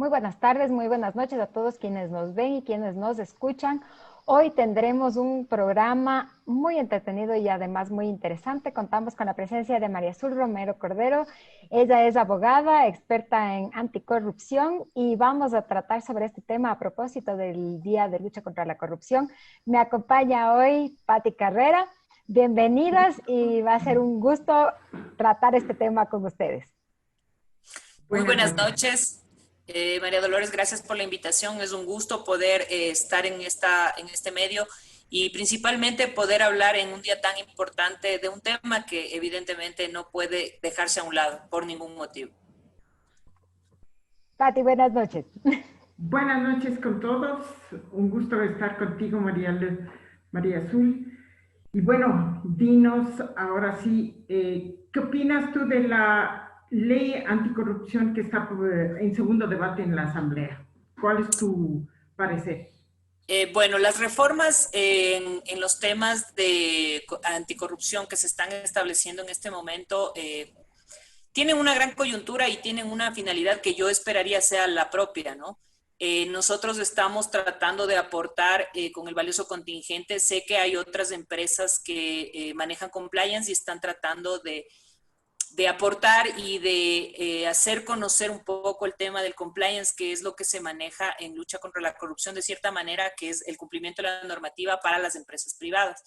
Muy buenas tardes, muy buenas noches a todos quienes nos ven y quienes nos escuchan. Hoy tendremos un programa muy entretenido y además muy interesante. Contamos con la presencia de María Azul Romero Cordero. Ella es abogada, experta en anticorrupción y vamos a tratar sobre este tema a propósito del Día de Lucha contra la Corrupción. Me acompaña hoy Patti Carrera. Bienvenidas y va a ser un gusto tratar este tema con ustedes. Muy buenas noches. María Dolores, gracias por la invitación. Es un gusto poder estar en este medio y principalmente poder hablar en un día tan importante de un tema que evidentemente no puede dejarse a un lado por ningún motivo. Patti, buenas noches. Buenas noches con todos. Un gusto estar contigo, María Azul. Y bueno, dinos ahora sí, ¿qué opinas tú de la ley anticorrupción que está en segundo debate en la Asamblea? ¿Cuál es tu parecer? Bueno, las reformas en los temas de anticorrupción que se están estableciendo en este momento tienen una gran coyuntura y tienen una finalidad que yo esperaría sea la propia, ¿no? Nosotros estamos tratando de aportar con el valioso contingente. Sé que hay otras empresas que manejan compliance y están tratando de aportar y de hacer conocer un poco el tema del compliance, que es lo que se maneja en lucha contra la corrupción de cierta manera, que es el cumplimiento de la normativa para las empresas privadas.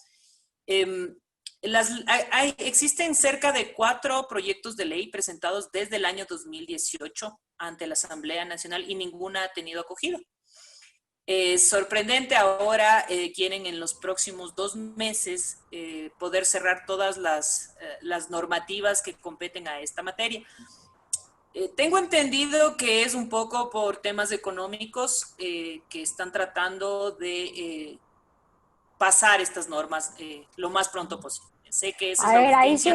Existen cerca de 4 proyectos de ley presentados desde el año 2018 ante la Asamblea Nacional y ninguna ha tenido acogida. Sorprendente ahora quieren en los próximos 2 meses poder cerrar todas las normativas que competen a esta materia. Tengo entendido que es un poco por temas económicos que están tratando de pasar estas normas lo más pronto posible. Sé que esa es la urgencia.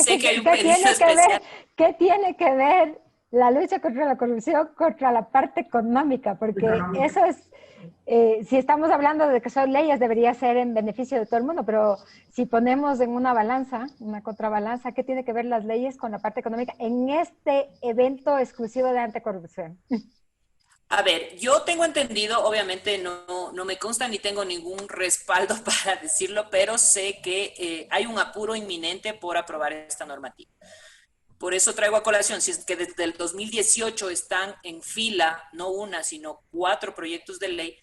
Sé que hay un pedido especial. ¿Qué tiene que ver la lucha contra la corrupción contra la parte económica? Porque eso es, si estamos hablando de que son leyes, debería ser en beneficio de todo el mundo, pero si ponemos en una balanza, una contrabalanza, ¿qué tiene que ver las leyes con la parte económica en este evento exclusivo de anticorrupción? A ver, yo tengo entendido, obviamente no me consta ni tengo ningún respaldo para decirlo, pero sé que hay un apuro inminente por aprobar esta normativa. Por eso traigo a colación, si es que desde el 2018 están en fila, no una, sino 4 proyectos de ley,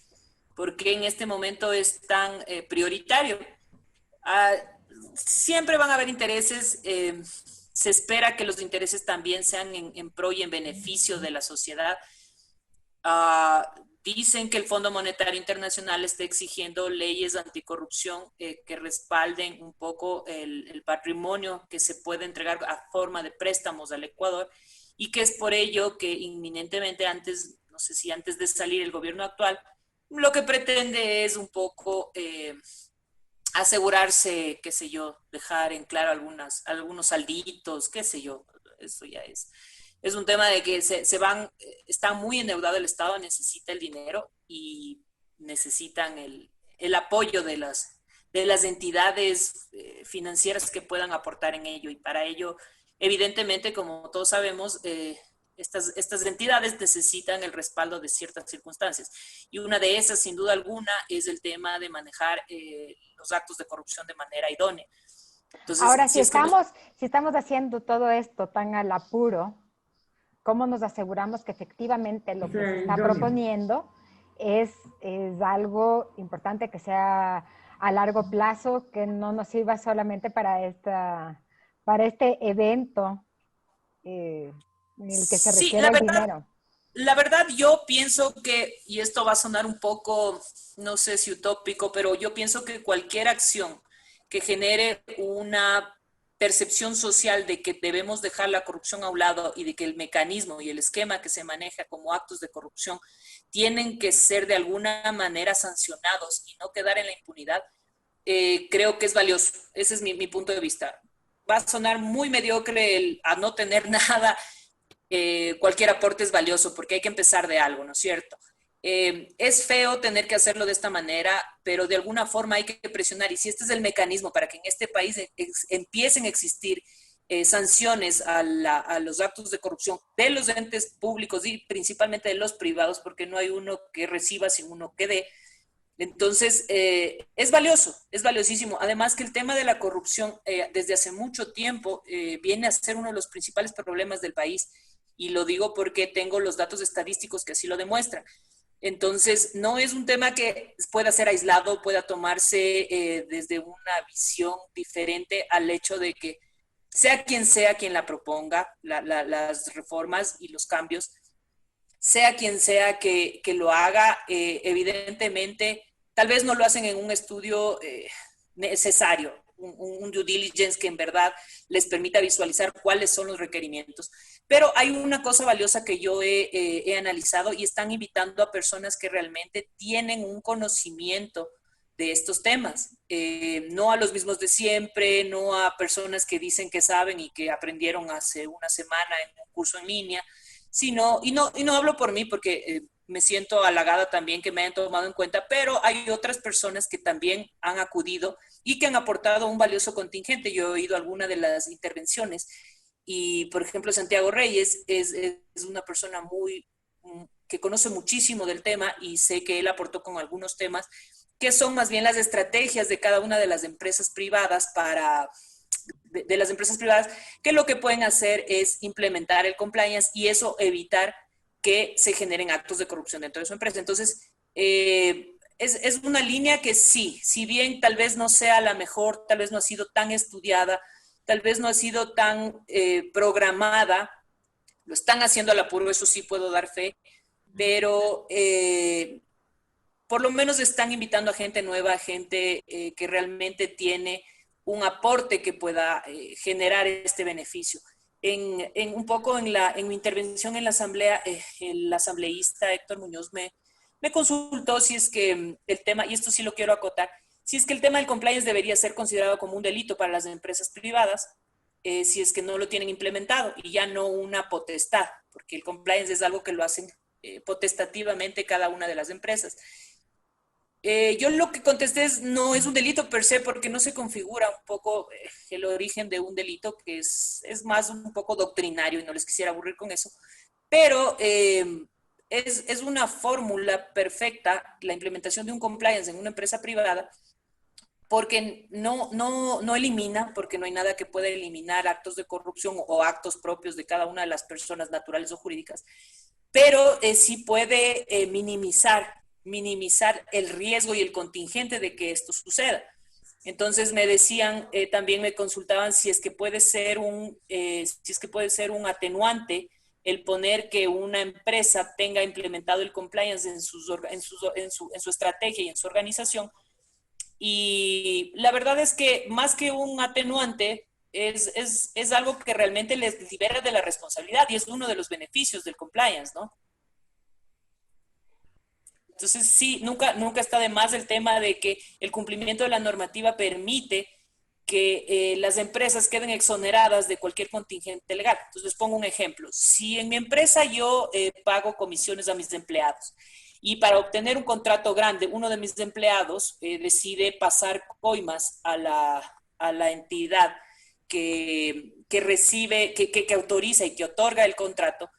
¿por qué en este momento es tan prioritario? Siempre van a haber intereses, se espera que los intereses también sean en pro y en beneficio de la sociedad. Dicen que el Fondo Monetario Internacional está exigiendo leyes anticorrupción que respalden un poco el patrimonio que se puede entregar a forma de préstamos al Ecuador y que es por ello que inminentemente antes, no sé si antes de salir el gobierno actual, lo que pretende es un poco asegurarse, qué sé yo, dejar en claro algunos salditos, qué sé yo, eso ya es un tema de que está muy endeudado el Estado, necesita el dinero y necesitan el apoyo de las entidades financieras que puedan aportar en ello. Y para ello, evidentemente, como todos sabemos, estas entidades necesitan el respaldo de ciertas circunstancias. Y una de esas, sin duda alguna, es el tema de manejar los actos de corrupción de manera idónea. Entonces, ahora, si estamos haciendo todo esto tan al apuro, ¿cómo nos aseguramos que efectivamente lo que se está proponiendo es algo importante, que sea a largo plazo, que no nos sirva solamente para este evento en el que se requiere el dinero? La verdad, yo pienso que, y esto va a sonar un poco, no sé si utópico, pero yo pienso que cualquier acción que genere una percepción social de que debemos dejar la corrupción a un lado y de que el mecanismo y el esquema que se maneja como actos de corrupción tienen que ser de alguna manera sancionados y no quedar en la impunidad, creo que es valioso. Ese es mi punto de vista. Va a sonar muy mediocre a no tener nada. Cualquier aporte es valioso porque hay que empezar de algo, ¿no es cierto? Es feo tener que hacerlo de esta manera, pero de alguna forma hay que presionar. Y si este es el mecanismo para que en este país empiecen a existir sanciones a los actos de corrupción de los entes públicos y principalmente de los privados, porque no hay uno que reciba sin uno que dé. Entonces, es valioso, es valiosísimo. Además que el tema de la corrupción desde hace mucho tiempo viene a ser uno de los principales problemas del país. Y lo digo porque tengo los datos estadísticos que así lo demuestran. Entonces, no es un tema que pueda ser aislado, pueda tomarse desde una visión diferente al hecho de que sea quien la proponga, las reformas y los cambios, sea quien sea que lo haga, evidentemente, tal vez no lo hacen en un estudio necesario, un due diligence que en verdad les permita visualizar cuáles son los requerimientos. Pero hay una cosa valiosa que yo he analizado y están invitando a personas que realmente tienen un conocimiento de estos temas, no a los mismos de siempre, no a personas que dicen que saben y que aprendieron hace una semana en un curso en línea, sino, y no hablo por mí porque me siento halagada también que me hayan tomado en cuenta, pero hay otras personas que también han acudido y que han aportado un valioso contingente. Yo he oído alguna de las intervenciones y, por ejemplo, Santiago Reyes es una persona que conoce muchísimo del tema y sé que él aportó con algunos temas que son más bien las estrategias de cada una de las empresas privadas de las empresas privadas, que lo que pueden hacer es implementar el compliance y eso evitar que se generen actos de corrupción dentro de su empresa. Entonces, es una línea que sí, si bien tal vez no sea la mejor, tal vez no ha sido tan estudiada, tal vez no ha sido tan programada, lo están haciendo al apuro, eso sí puedo dar fe, pero por lo menos están invitando a gente nueva, a gente que realmente tiene un aporte que pueda generar este beneficio. Un poco en mi intervención en la asamblea, el asambleísta Héctor Muñoz me consultó si es que el tema, y esto sí lo quiero acotar, si es que el tema del compliance debería ser considerado como un delito para las empresas privadas, si es que no lo tienen implementado y ya no una potestad, porque el compliance es algo que lo hacen potestativamente cada una de las empresas. Yo lo que contesté es no es un delito per se porque no se configura un poco el origen de un delito que es más un poco doctrinario y no les quisiera aburrir con eso, pero es una fórmula perfecta la implementación de un compliance en una empresa privada porque no elimina, porque no hay nada que pueda eliminar actos de corrupción o actos propios de cada una de las personas naturales o jurídicas, pero sí puede minimizar el riesgo y el contingente de que esto suceda. Entonces me decían, también me consultaban si es que puede ser un atenuante el poner que una empresa tenga implementado el compliance en su estrategia y en su organización. Y la verdad es que más que un atenuante, es algo que realmente les libera de la responsabilidad y es uno de los beneficios del compliance, ¿no? Entonces, sí, nunca está de más el tema de que el cumplimiento de la normativa permite que las empresas queden exoneradas de cualquier contingente legal. Entonces, les pongo un ejemplo. Si en mi empresa yo pago comisiones a mis empleados y para obtener un contrato grande, uno de mis empleados decide pasar coimas a la entidad que recibe, que autoriza y que otorga el contrato,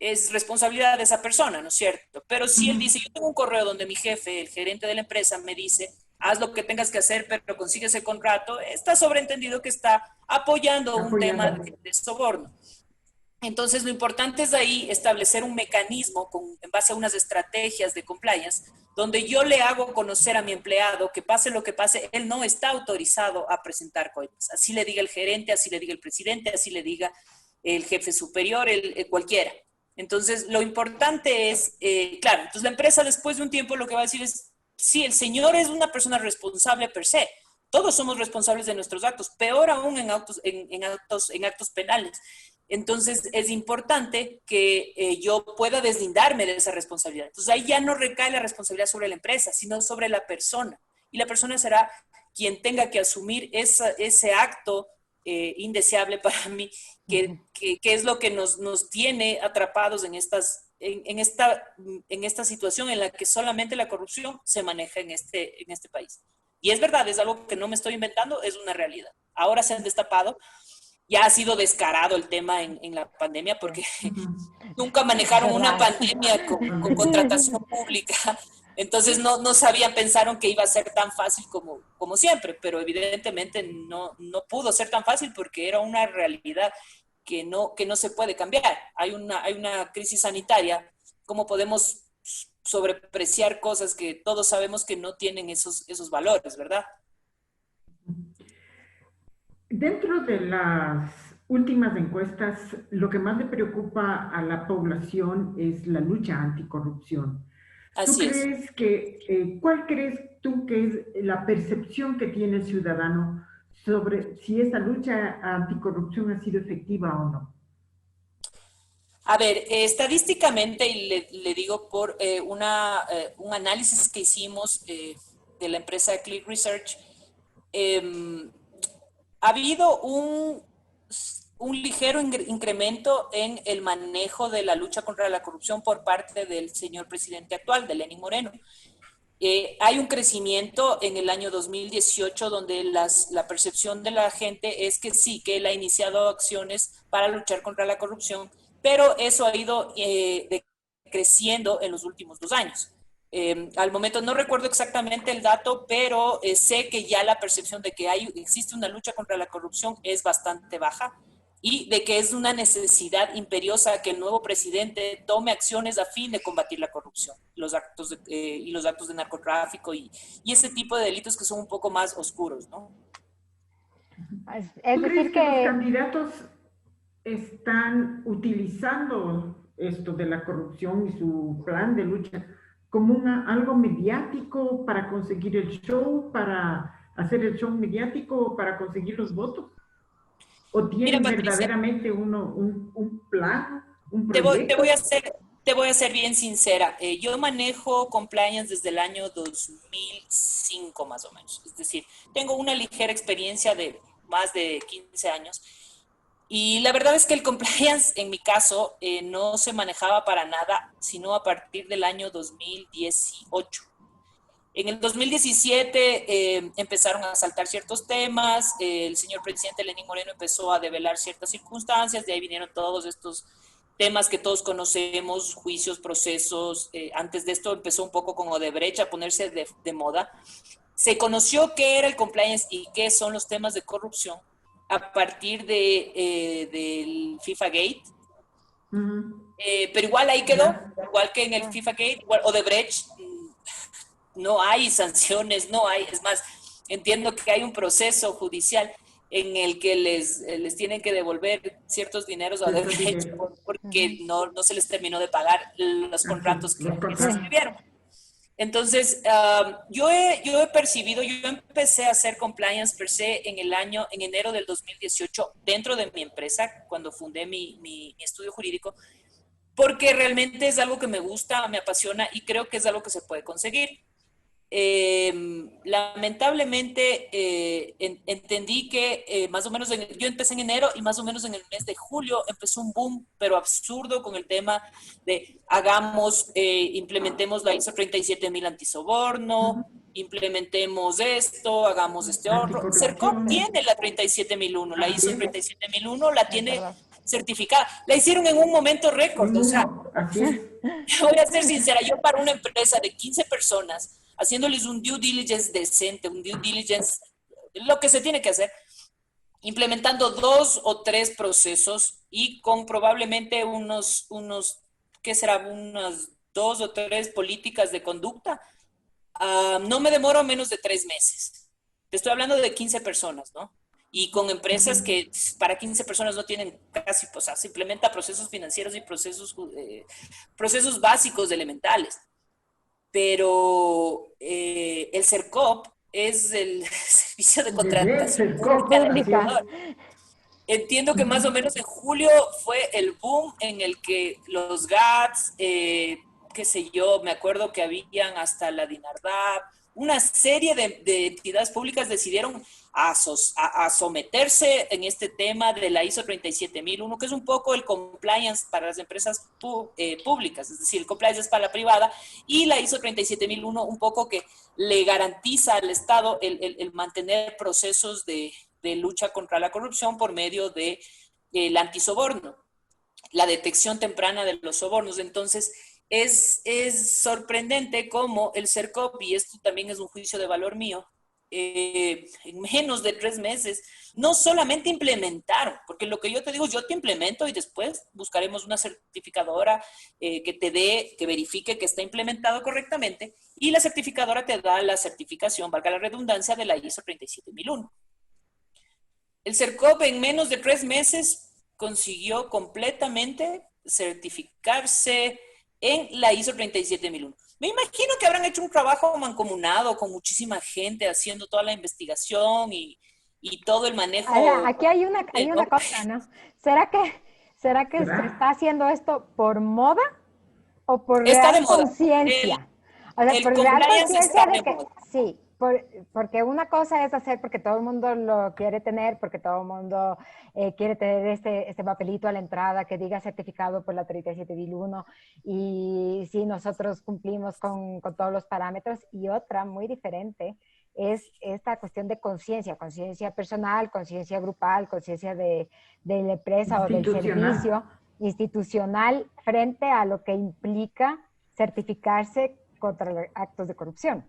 es responsabilidad de esa persona, ¿no es cierto? Pero si él dice, yo tengo un correo donde mi jefe, el gerente de la empresa, me dice, haz lo que tengas que hacer, pero consigue ese contrato, está sobreentendido que está apoyando un tema de soborno. Entonces, lo importante es ahí establecer un mecanismo en base a unas estrategias de compliance, donde yo le hago conocer a mi empleado que pase lo que pase, él no está autorizado a presentar coimas. Así le diga el gerente, así le diga el presidente, así le diga el jefe superior, cualquiera. Entonces, lo importante es, claro, entonces la empresa después de un tiempo lo que va a decir es, sí, el señor es una persona responsable per se. Todos somos responsables de nuestros actos, peor aún en actos penales. Entonces, es importante que yo pueda deslindarme de esa responsabilidad. Entonces, ahí ya no recae la responsabilidad sobre la empresa, sino sobre la persona. Y la persona será quien tenga que asumir ese acto indeseable para mí, que es lo que nos tiene atrapados en esta situación en la que solamente la corrupción se maneja en este país. Y es verdad, es algo que no me estoy inventando, es una realidad. Ahora se han destapado ya ha sido descarado el tema en la pandemia porque nunca manejaron una pandemia con contratación pública. Entonces no sabían, pensaron que iba a ser tan fácil como siempre, pero evidentemente no pudo ser tan fácil porque era una realidad que no se puede cambiar. Hay una crisis sanitaria. ¿Cómo podemos sobrepreciar cosas que todos sabemos que no tienen esos valores, verdad? Dentro de las últimas encuestas, lo que más le preocupa a la población es la lucha anticorrupción. Así es. ¿Cuál crees tú que es la percepción que tiene el ciudadano sobre si esta lucha anticorrupción ha sido efectiva o no? A ver, estadísticamente, y le digo por un análisis que hicimos de la empresa Click Research, ha habido un ligero incremento en el manejo de la lucha contra la corrupción por parte del señor presidente actual, de Lenín Moreno. Hay un crecimiento en el año 2018 donde la percepción de la gente es que sí, que él ha iniciado acciones para luchar contra la corrupción, pero eso ha ido creciendo en los últimos 2 años. Al momento no recuerdo exactamente el dato, pero sé que ya la percepción de que existe una lucha contra la corrupción es bastante baja y de que es una necesidad imperiosa que el nuevo presidente tome acciones a fin de combatir la corrupción, los actos de narcotráfico y ese tipo de delitos que son un poco más oscuros, ¿no? ¿Tú crees que los candidatos están utilizando esto de la corrupción y su plan de lucha como algo mediático para conseguir el show, para hacer el show mediático, para conseguir los votos? ¿O tienen verdaderamente un plan, un proyecto? Te voy a ser bien sincera. Yo manejo compliance desde el año 2005 más o menos. Es decir, tengo una ligera experiencia de más de 15 años. Y la verdad es que el compliance, en mi caso, no se manejaba para nada, sino a partir del año 2018. En el 2017 empezaron a saltar ciertos temas, el señor presidente Lenín Moreno empezó a develar ciertas circunstancias, de ahí vinieron todos estos temas que todos conocemos, juicios, procesos. Antes de esto empezó un poco con Odebrecht a ponerse de moda. Se conoció qué era el compliance y qué son los temas de corrupción a partir del FIFA Gate. Pero igual ahí quedó, igual que en el FIFA Gate, igual Odebrecht, no hay sanciones, no hay, es más, entiendo que hay un proceso judicial en el que les tienen que devolver ciertos dineros a Odebrecht porque no se les terminó de pagar los contratos que se escribieron. Entonces, yo he percibido, yo empecé a hacer compliance per se en enero del 2018 dentro de mi empresa, cuando fundé mi estudio jurídico, porque realmente es algo que me gusta, me apasiona y creo que es algo que se puede conseguir. Lamentablemente entendí que más o menos yo empecé en enero y más o menos en el mes de julio empezó un boom pero absurdo con el tema de implementemos la ISO 37000 antisoborno, implementemos esto, hagamos este otro. CERCOP tiene la 37001, la ISO 37001 la tiene certificada, la hicieron en un momento récord, o sea, voy a ser sincera, yo para una empresa de 15 personas haciéndoles un due diligence decente, un due diligence, lo que se tiene que hacer, implementando 2 o 3 procesos y con probablemente ¿qué será? Unas 2 o 3 políticas de conducta, no me demoro menos de 3 meses. Te estoy hablando de 15 personas, ¿no? Y con empresas que para 15 personas no tienen casi, o sea, se implementa procesos financieros y procesos básicos elementales. Pero el CERCOP es el servicio de contratación pública. Entiendo que más o menos en julio fue el boom en el que los GATS, qué sé yo, me acuerdo que habían hasta la DINARDAP, una serie de entidades públicas decidieron a someterse en este tema de la ISO 37001, que es un poco el compliance para las empresas públicas, es decir, el compliance es para la privada, y la ISO 37001 un poco que le garantiza al Estado el mantener procesos de de lucha contra la corrupción por medio de el antisoborno, la detección temprana de los sobornos. Entonces, es sorprendente cómo el CERCOP, y esto también es un juicio de valor mío, en menos de 3 meses, no solamente implementaron, porque lo que yo te digo, yo te implemento y después buscaremos una certificadora que te dé, que verifique que está implementado correctamente, y la certificadora te da la certificación, valga la redundancia, de la ISO 37001. El CERCOP en menos de 3 meses consiguió completamente certificarse en la ISO 37001. Me imagino que habrán hecho un trabajo mancomunado con muchísima gente haciendo toda la investigación y todo el manejo. Aquí hay una cosa, ¿no? ¿Será que se está haciendo esto por moda o por Está de real moda. conciencia? O sea, El por real compliance conciencia está de de que, moda. sí, porque una cosa es hacer porque todo el mundo lo quiere tener, porque todo el mundo quiere tener este papelito a la entrada que diga certificado por la 37001 y sí, nosotros cumplimos con todos los parámetros. Y otra muy diferente es esta cuestión de conciencia personal, conciencia grupal, conciencia de la empresa o del servicio institucional frente a lo que implica certificarse contra actos de corrupción.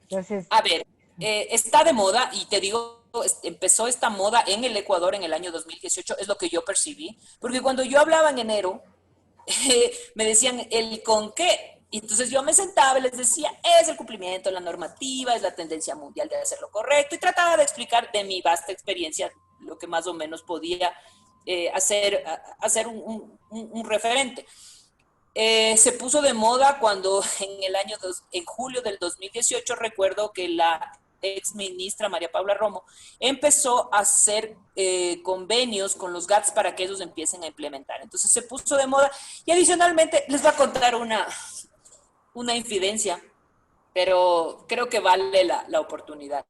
Entonces, A ver, está de moda y te digo, empezó esta moda en el Ecuador en el año 2018, es lo que yo percibí, porque cuando yo hablaba en enero, me decían el con qué. Y entonces yo me sentaba y les decía, es el cumplimiento de la normativa, es la tendencia mundial de hacer lo correcto, y trataba de explicar de mi vasta experiencia lo que más o menos podía hacer un referente. Se puso de moda cuando en julio del 2018, recuerdo que la ex ministra María Paula Romo empezó a hacer convenios con los GATS para que ellos empiecen a implementar. Entonces se puso de moda y adicionalmente les voy a contar una infidencia, pero creo que vale la oportunidad.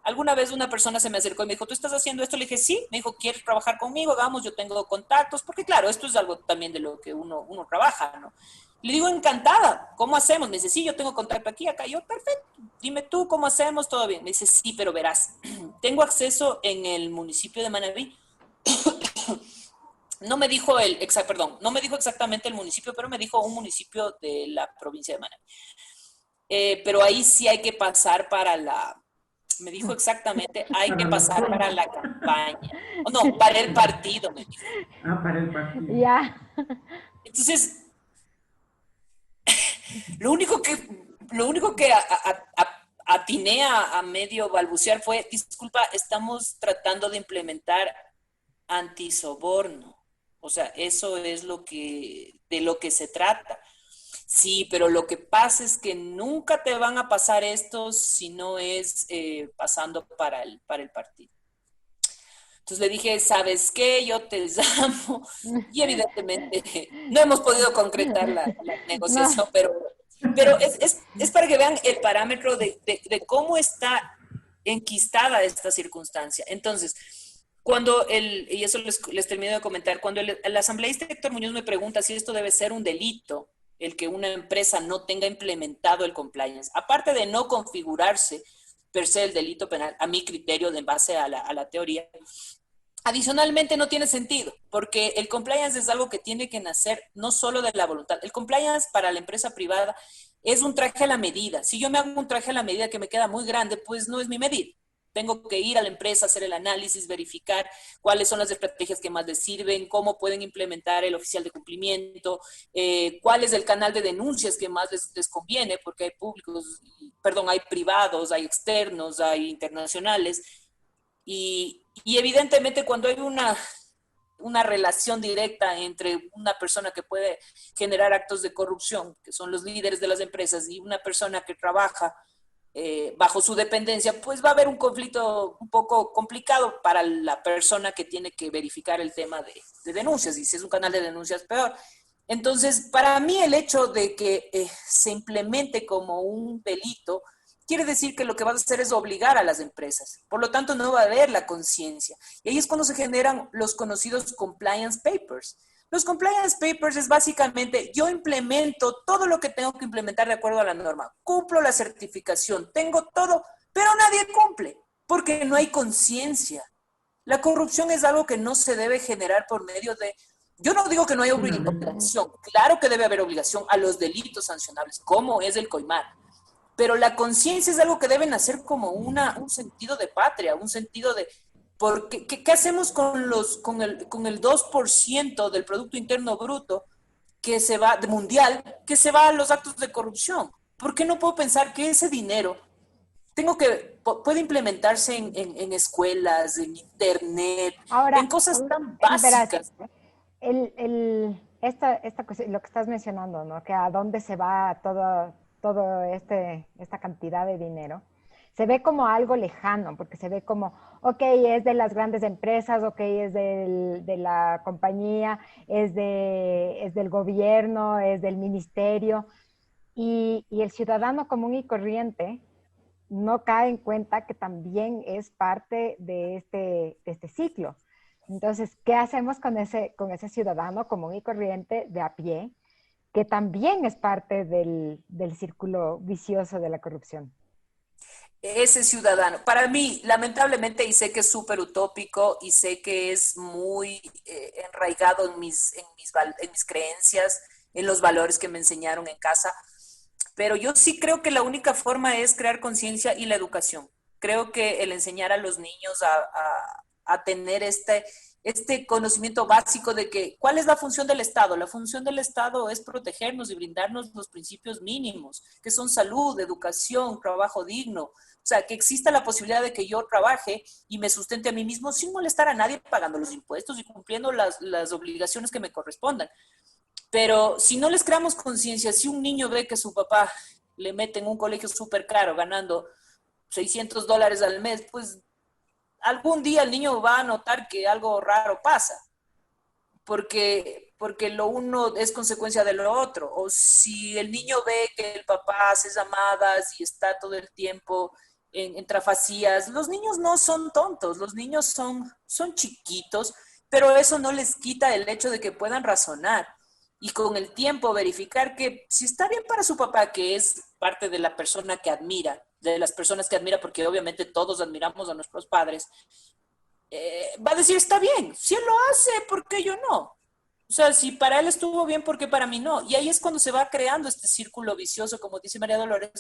Alguna vez una persona se me acercó y me dijo, ¿tú estás haciendo esto? Le dije, sí. Me dijo, ¿quieres trabajar conmigo? Vamos, yo tengo contactos, porque claro, esto es algo también de lo que uno trabaja, ¿no? Le digo, encantada, ¿cómo hacemos? Me dice, sí, yo tengo contacto aquí, acá. Yo, perfecto, dime tú, ¿cómo hacemos? Todo bien. Me dice, sí, pero verás, tengo acceso en el municipio de Manabí. No me dijo no me dijo exactamente el municipio, pero me dijo un municipio de la provincia de Manabí. Pero ahí sí hay que pasar me dijo exactamente, hay que pasar para la campaña. O no, para el partido, me dijo. Para el partido. ya. Entonces, lo único que atiné a medio balbucear fue, disculpa, estamos tratando de implementar antisoborno. O sea, eso es de lo que se trata. Sí, pero lo que pasa es que nunca te van a pasar estos si no es pasando para el partido. Entonces le dije, ¿sabes qué? Yo te llamo. Y evidentemente no hemos podido concretar la negociación, No. pero es para que vean el parámetro de cómo está enquistada esta circunstancia. Entonces, y eso les termino de comentar, cuando el asambleísta Héctor Muñoz me pregunta si esto debe ser un delito, el que una empresa no tenga implementado el compliance, aparte de no configurarse per se el delito penal, a mi criterio, en base a la teoría, adicionalmente no tiene sentido, porque el compliance es algo que tiene que nacer no solo de la voluntad. El compliance para la empresa privada es un traje a la medida. Si yo me hago un traje a la medida que me queda muy grande, pues no es mi medida. Tengo que ir a la empresa, hacer el análisis, verificar cuáles son las estrategias que más les sirven, cómo pueden implementar el oficial de cumplimiento, cuál es el canal de denuncias que más les conviene, porque hay hay privados, hay externos, hay internacionales. Y evidentemente cuando hay una relación directa entre una persona que puede generar actos de corrupción, que son los líderes de las empresas, y una persona que trabaja bajo su dependencia, pues va a haber un conflicto un poco complicado para la persona que tiene que verificar el tema de denuncias, y si es un canal de denuncias, peor. Entonces, para mí el hecho de que se implemente como un delito quiere decir que lo que vas a hacer es obligar a las empresas. Por lo tanto, no va a haber la conciencia. Y ahí es cuando se generan los conocidos compliance papers. Los compliance papers es básicamente, yo implemento todo lo que tengo que implementar de acuerdo a la norma, cumplo la certificación, tengo todo, pero nadie cumple, porque no hay conciencia. La corrupción es algo que no se debe generar por medio de... Yo no digo que no hay obligación, claro que debe haber obligación a los delitos sancionables, como es el coimar, pero la conciencia es algo que debe nacer como un sentido de patria, un sentido de... Porque, ¿qué hacemos con el 2% del Producto Interno Bruto que se va, de mundial, que se va a los actos de corrupción? ¿Por qué no puedo pensar que ese dinero puede implementarse en escuelas, en internet, Ahora, en cosas tan verás, básicas? lo que estás mencionando, ¿no? Que a dónde se va esta cantidad de dinero, se ve como algo lejano, porque se ve como, ok, es de las grandes empresas, ok, es de la compañía, es del gobierno, es del ministerio, y el ciudadano común y corriente no cae en cuenta que también es parte de este ciclo. Entonces, ¿qué hacemos con ese ciudadano común y corriente de a pie, que también es parte del círculo vicioso de la corrupción? Ese ciudadano, para mí, lamentablemente, y sé que es súper utópico y sé que es muy enraigado en mis creencias, en los valores que me enseñaron en casa, pero yo sí creo que la única forma es crear conciencia y la educación. Creo que el enseñar a los niños a tener este conocimiento básico de que cuál es la función del Estado. La función del Estado es protegernos y brindarnos los principios mínimos, que son salud, educación, trabajo digno. O sea, que exista la posibilidad de que yo trabaje y me sustente a mí mismo sin molestar a nadie, pagando los impuestos y cumpliendo las obligaciones que me correspondan. Pero si no les creamos conciencia, si un niño ve que su papá le mete en un colegio súper caro, ganando $600 al mes, pues algún día el niño va a notar que algo raro pasa, porque lo uno es consecuencia de lo otro. O si el niño ve que el papá hace llamadas y está todo el tiempo en trafacías, los niños no son tontos, los niños son chiquitos, pero eso no les quita el hecho de que puedan razonar y con el tiempo verificar que si está bien para su papá, que es parte de la persona que admira, de las personas que admira, porque obviamente todos admiramos a nuestros padres, va a decir, está bien, si él lo hace, ¿por qué yo no? O sea, si para él estuvo bien, ¿por qué para mí no? Y ahí es cuando se va creando este círculo vicioso, como dice María Dolores,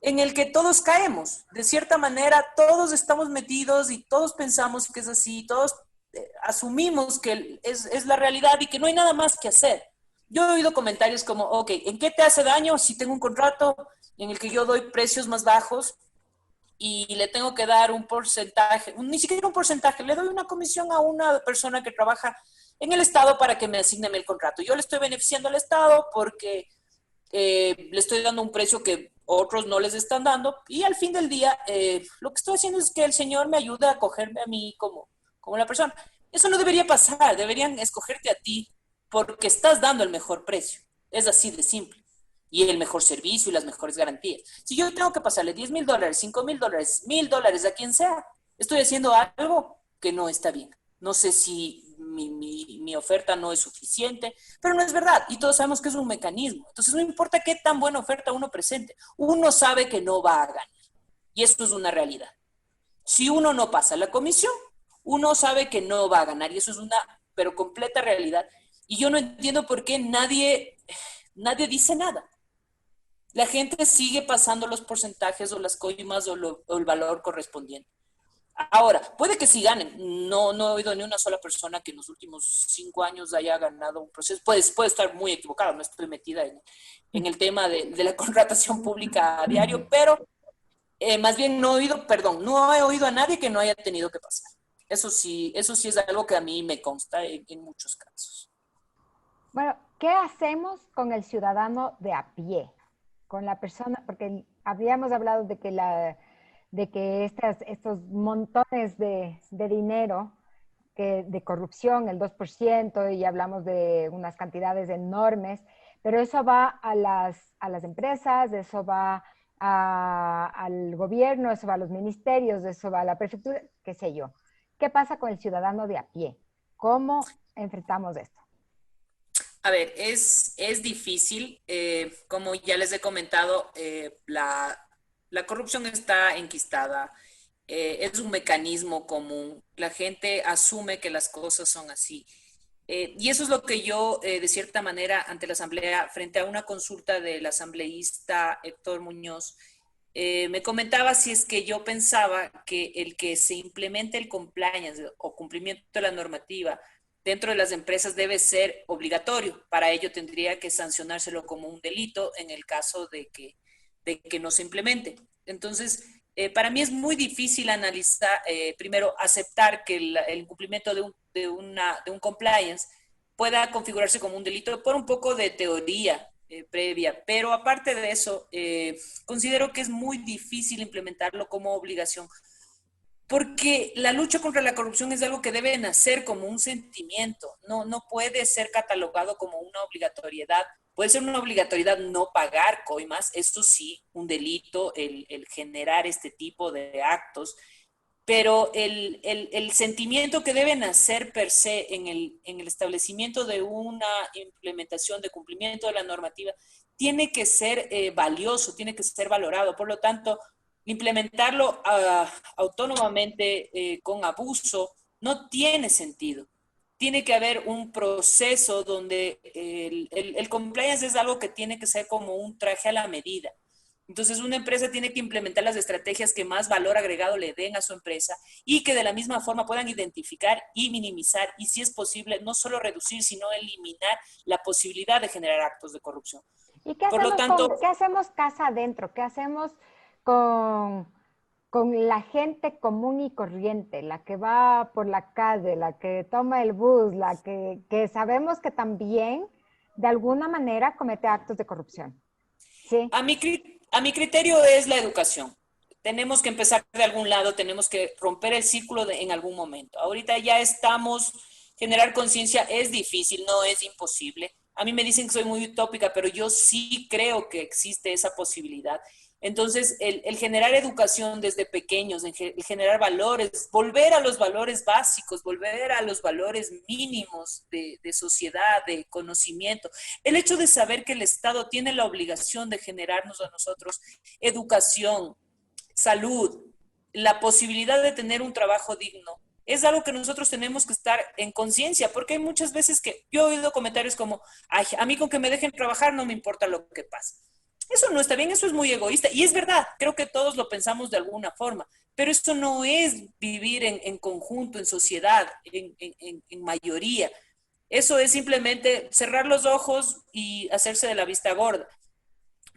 en el que todos caemos. De cierta manera, todos estamos metidos y todos pensamos que es así, todos asumimos que es la realidad y que no hay nada más que hacer. Yo he oído comentarios como, ok, ¿en qué te hace daño si tengo un contrato en el que yo doy precios más bajos y le tengo que dar un porcentaje, ni siquiera un porcentaje, le doy una comisión a una persona que trabaja en el Estado para que me asigne el contrato? Yo le estoy beneficiando al Estado porque le estoy dando un precio que otros no les están dando y al fin del día lo que estoy haciendo es que el Señor me ayude a cogerme a mí como la persona. Eso no debería pasar, deberían escogerte a ti porque estás dando el mejor precio. Es así de simple. Y el mejor servicio y las mejores garantías. Si yo tengo que pasarle $10,000, $5,000, $1,000 a quien sea, estoy haciendo algo que no está bien. No sé si mi oferta no es suficiente, pero no es verdad. Y todos sabemos que es un mecanismo. Entonces no importa qué tan buena oferta uno presente, uno sabe que no va a ganar. Y esto es una realidad. Si uno no pasa la comisión, uno sabe que no va a ganar. Y eso es una, pero completa realidad. Y yo no entiendo por qué nadie dice nada. La gente sigue pasando los porcentajes o las coimas o el valor correspondiente. Ahora, puede que sí ganen. No he oído ni una sola persona que en los últimos 5 años haya ganado un proceso. Puede estar muy equivocado, no estoy metida en el tema de la contratación pública a diario, pero más bien no he oído a nadie que no haya tenido que pasar. Eso sí es algo que a mí me consta en muchos casos. Bueno, ¿qué hacemos con el ciudadano de a pie? Con la persona, porque habíamos hablado de que estos montones de dinero de corrupción, el 2%, y hablamos de unas cantidades enormes, pero eso va a las empresas, eso va al gobierno, eso va a los ministerios, eso va a la prefectura, qué sé yo. ¿Qué pasa con el ciudadano de a pie? ¿Cómo enfrentamos esto? A ver, es difícil. Como ya les he comentado, la corrupción está enquistada es un mecanismo común. La gente asume que las cosas son así. Y eso es lo que yo, de cierta manera, ante la Asamblea, frente a una consulta del asambleísta Héctor Muñoz, me comentaba si es que yo pensaba que el que se implemente el compliance o cumplimiento de la normativa dentro de las empresas debe ser obligatorio. Para ello tendría que sancionárselo como un delito en el caso de que no se implemente. Entonces, para mí es muy difícil analizar, primero, aceptar que el incumplimiento de un compliance pueda configurarse como un delito por un poco de teoría previa, pero aparte de eso, considero que es muy difícil implementarlo como obligación, porque la lucha contra la corrupción es algo que debe nacer como un sentimiento, no puede ser catalogado como una obligatoriedad. Puede ser una obligatoriedad no pagar coimas, esto sí, un delito, el generar este tipo de actos, pero el sentimiento que debe nacer per se en el establecimiento de una implementación de cumplimiento de la normativa tiene que ser valioso, tiene que ser valorado. Por lo tanto, implementarlo autónomamente con abuso no tiene sentido. Tiene que haber un proceso donde el compliance es algo que tiene que ser como un traje a la medida. Entonces, una empresa tiene que implementar las estrategias que más valor agregado le den a su empresa y que de la misma forma puedan identificar y minimizar y, si es posible, no solo reducir, sino eliminar la posibilidad de generar actos de corrupción. ¿Y qué Por lo hacemos tanto, qué hacemos casa adentro? ¿Qué hacemos con, con la gente común y corriente, la que va por la calle, la que toma el bus, que sabemos que también de alguna manera comete actos de corrupción? Sí. a mi criterio es la educación. Tenemos que empezar de algún lado, tenemos que romper el círculo en algún momento. Ahorita ya estamos, generar conciencia es difícil, no es imposible. A mí me dicen que soy muy utópica, pero yo sí creo que existe esa posibilidad. Entonces, el generar educación desde pequeños, el generar valores, volver a los valores básicos, volver a los valores mínimos de sociedad, de conocimiento. El hecho de saber que el Estado tiene la obligación de generarnos a nosotros educación, salud, la posibilidad de tener un trabajo digno, es algo que nosotros tenemos que estar en conciencia, porque hay muchas veces que yo he oído comentarios como, ay, a mí con que me dejen trabajar no me importa lo que pase. Eso no está bien, eso es muy egoísta. Y es verdad, creo que todos lo pensamos de alguna forma, pero esto no es vivir en conjunto, en sociedad, en mayoría. Eso es simplemente cerrar los ojos y hacerse de la vista gorda.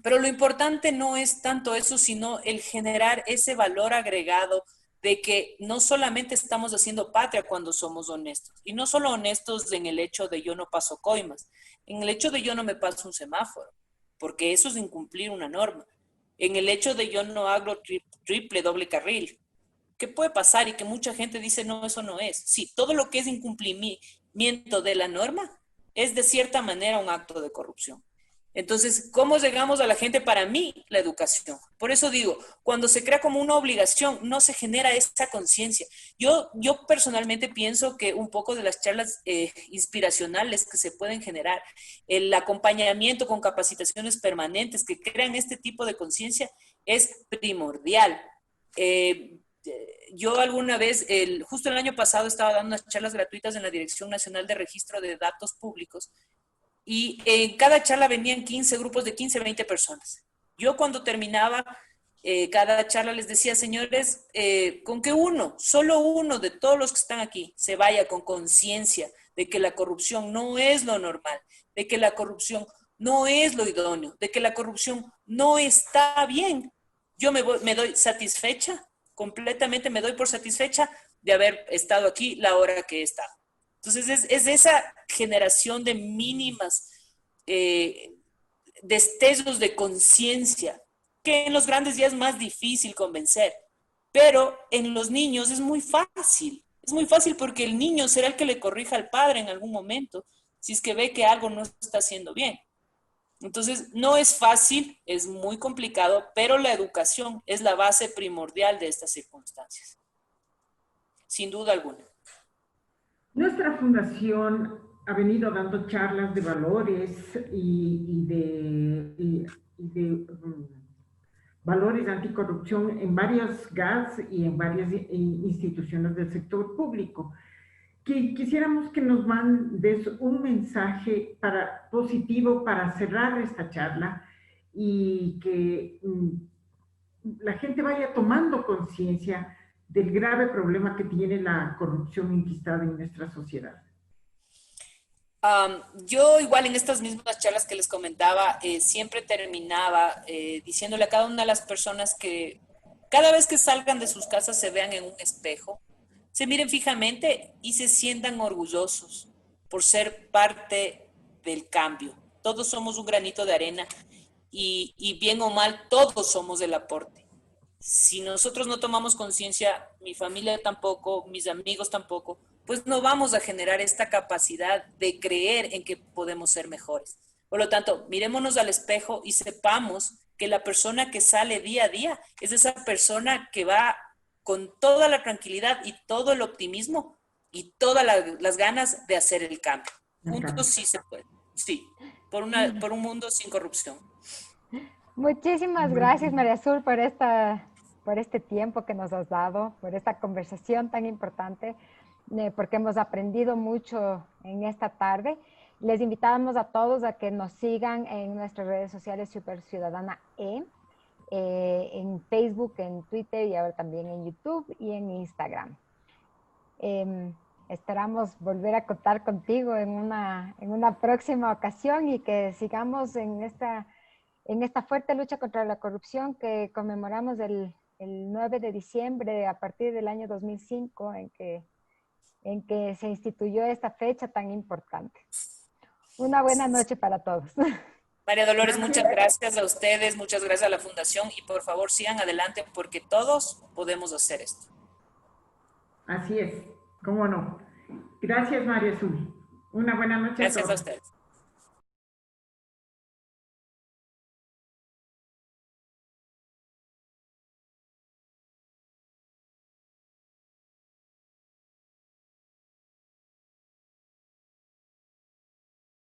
Pero lo importante no es tanto eso, sino el generar ese valor agregado de que no solamente estamos haciendo patria cuando somos honestos, y no solo honestos en el hecho de yo no paso coimas, en el hecho de yo no me paso un semáforo, porque eso es incumplir una norma, en el hecho de yo no hago triple, doble carril, que puede pasar y que mucha gente dice, no, eso no es. Sí, todo lo que es incumplimiento de la norma es de cierta manera un acto de corrupción. Entonces, ¿cómo llegamos a la gente? Para mí, la educación. Por eso digo, cuando se crea como una obligación, no se genera esa conciencia. Yo personalmente pienso que un poco de las charlas inspiracionales que se pueden generar, el acompañamiento con capacitaciones permanentes que crean este tipo de conciencia es primordial. Eh, yo alguna vez, justo el año pasado, estaba dando unas charlas gratuitas en la Dirección Nacional de Registro de Datos Públicos y en cada charla venían 15 grupos de 15, 20 personas. Yo cuando terminaba cada charla les decía, señores, con que uno, solo uno de todos los que están aquí se vaya con conciencia de que la corrupción no es lo normal, de que la corrupción no es lo idóneo, de que la corrupción no está bien. Yo me doy satisfecha, completamente me doy por satisfecha de haber estado aquí la hora que he estado. Entonces es esa generación de mínimas eh, destellos de conciencia que en los grandes ya es más difícil convencer, pero en los niños es muy fácil. Es muy fácil porque el niño será el que le corrija al padre en algún momento si es que ve que algo no está haciendo bien. Entonces, no es fácil, es muy complicado, pero la educación es la base primordial de estas circunstancias, sin duda alguna. Nuestra fundación ha venido dando charlas de valores y de valores anticorrupción en varias GATS y en varias instituciones del sector público. Quisiéramos que nos mandes un mensaje positivo para cerrar esta charla y que la gente vaya tomando conciencia del grave problema que tiene la corrupción enquistada en nuestra sociedad. Yo igual en estas mismas charlas que les comentaba, siempre terminaba diciéndole a cada una de las personas que cada vez que salgan de sus casas se vean en un espejo, se miren fijamente y se sientan orgullosos por ser parte del cambio. Todos somos un granito de arena y bien o mal, todos somos el aporte. Si nosotros no tomamos conciencia, mi familia tampoco, mis amigos tampoco, pues no vamos a generar esta capacidad de creer en que podemos ser mejores. Por lo tanto, mirémonos al espejo y sepamos que la persona que sale día a día es esa persona que va con toda la tranquilidad y todo el optimismo y todas las ganas de hacer el cambio. Juntos sí se puede. Sí, por un mundo sin corrupción. Muchísimas gracias, María Azul, por este tiempo que nos has dado, por esta conversación tan importante, porque hemos aprendido mucho en esta tarde. Les invitamos a todos a que nos sigan en nuestras redes sociales Super Ciudadana en Facebook, en Twitter y ahora también en YouTube y en Instagram. Esperamos volver a contar contigo en una próxima ocasión y que sigamos en esta fuerte lucha contra la corrupción que conmemoramos el 9 de diciembre a partir del año 2005 en que se instituyó esta fecha tan importante. Una buena noche para todos. María Dolores, muchas gracias a ustedes, muchas gracias a la Fundación y por favor sigan adelante porque todos podemos hacer esto. Así es, cómo no. Gracias, María Azul. Una buena noche. Gracias a ustedes.